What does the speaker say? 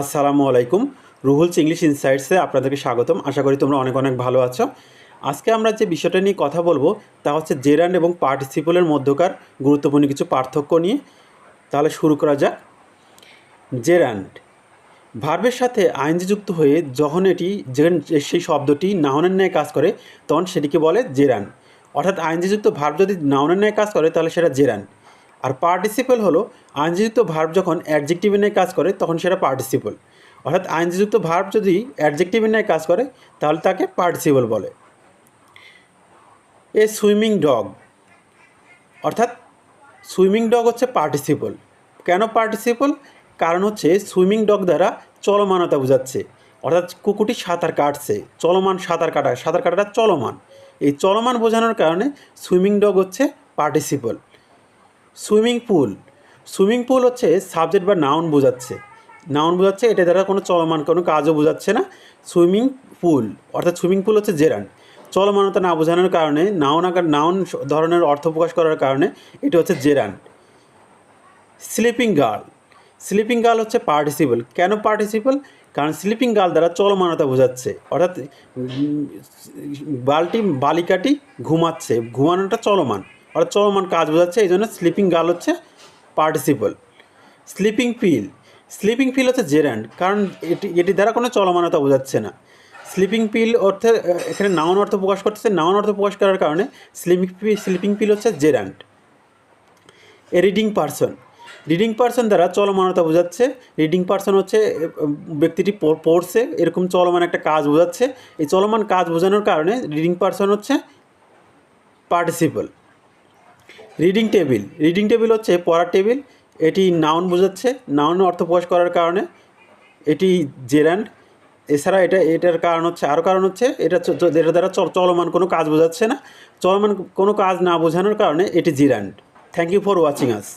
আসসালামু আলাইকুম। রুহুলস ইংলিশ ইনসাইটসে আপনাদেরকে স্বাগতম। আশা করি তোমরা অনেক অনেক ভালো আছো। আজকে আমরা যে বিষয়টা নিয়ে কথা বলবো তা হচ্ছে জেরান্ড এবং পার্টিসিপলের মধ্যকার গুরুত্বপূর্ণ কিছু পার্থক্য নিয়ে। তাহলে শুরু করা যাক। জেরান্ড ভার্বের সাথে আইএনজি যুক্ত হয়ে যখন সেই শব্দটি নাউনের ন্যায় কাজ করে তখন সেটিকে বলে জেরান্ড। অর্থাৎ আইএনজি যুক্ত ভার্ব যদি নাউনের ন্যায় কাজ করে তাহলে সেটা জেরান্ড। আর পার্টিসিপল হলো আইএনজি যুক্ত ভার্ব যখন অ্যাডজেক্টিভের ন্যায় কাজ করে তখন সেটা পার্টিসিপল। অর্থাৎ আইএনজি যুক্ত ভার্ব যদি অ্যাডজেক্টিভের ন্যায় কাজ করে তাহলে তাকে পার্টিসিপল বলে। এ সুইমিং ডগ, অর্থাৎ সুইমিং ডগ হচ্ছে পার্টিসিপল। কেন পার্টিসিপল? কারণ হচ্ছে সুইমিং ডগ দ্বারা চলমানতা বোঝাচ্ছে, অর্থাৎ কুকুরটি সাঁতার কাটছে, চলমান সাঁতার কাটাটা চলমান। এই চলমান বোঝানোর কারণে সুইমিং ডগ হচ্ছে পার্টিসিপল। সুইমিং পুল হচ্ছে সাবজেক্ট বা নাউন বোঝাচ্ছে, এটা দ্বারা কোনো চলমান কোনো কাজও বোঝাচ্ছে না। সুইমিং পুল অর্থাৎ সুইমিং পুল হচ্ছে জেরান্ড। চলমানতা না বোঝানোর কারণে নাউন ধরনের অর্থ প্রকাশ করার কারণে এটা হচ্ছে জেরান্ড। স্লিপিং গার্ল হচ্ছে পার্টিসিপল। কেন পার্টিসিপল? কারণ স্লিপিং গার্ল দ্বারা চলমানতা বোঝাচ্ছে, অর্থাৎ বালিকাটি ঘুমাচ্ছে, ঘুমানোটা চলমান, অর্থাৎ চলমান কাজ বোঝাচ্ছে, এই জন্য স্লিপিং গার্ল হচ্ছে পার্টিসিপল। স্লিপিং পিল হচ্ছে জেরান্ড, কারণ এটি দ্বারা কোনো চলমানতা বোঝাচ্ছে না। স্লিপিং পিল অর্থে এখানে নাউন অর্থ প্রকাশ করতেছে, নাউন অর্থ প্রকাশ করার কারণে স্লিপিং পিল হচ্ছে জেরান্ড। রিডিং পারসন দ্বারা চলমানতা বোঝাচ্ছে। রিডিং পারসন হচ্ছে ব্যক্তিটি পড়ছে, এরকম চলমান একটা কাজ বোঝাচ্ছে। এই চলমান কাজ বোঝানোর কারণে রিডিং পারসন হচ্ছে পার্টিসিপল। রিডিং টেবিল হচ্ছে পড়ার টেবিল, এটি নাউন বোঝাচ্ছে, নাউন অর্থ প্রকাশ করার কারণে এটি জেরান্ড। এছাড়া এটার কারণ হচ্ছে এটা দ্বারা চলমান কোনো কাজ বোঝাচ্ছে না, চলমান কোনো কাজ না বোঝানোর কারণে এটি gerund. Thank you for watching us.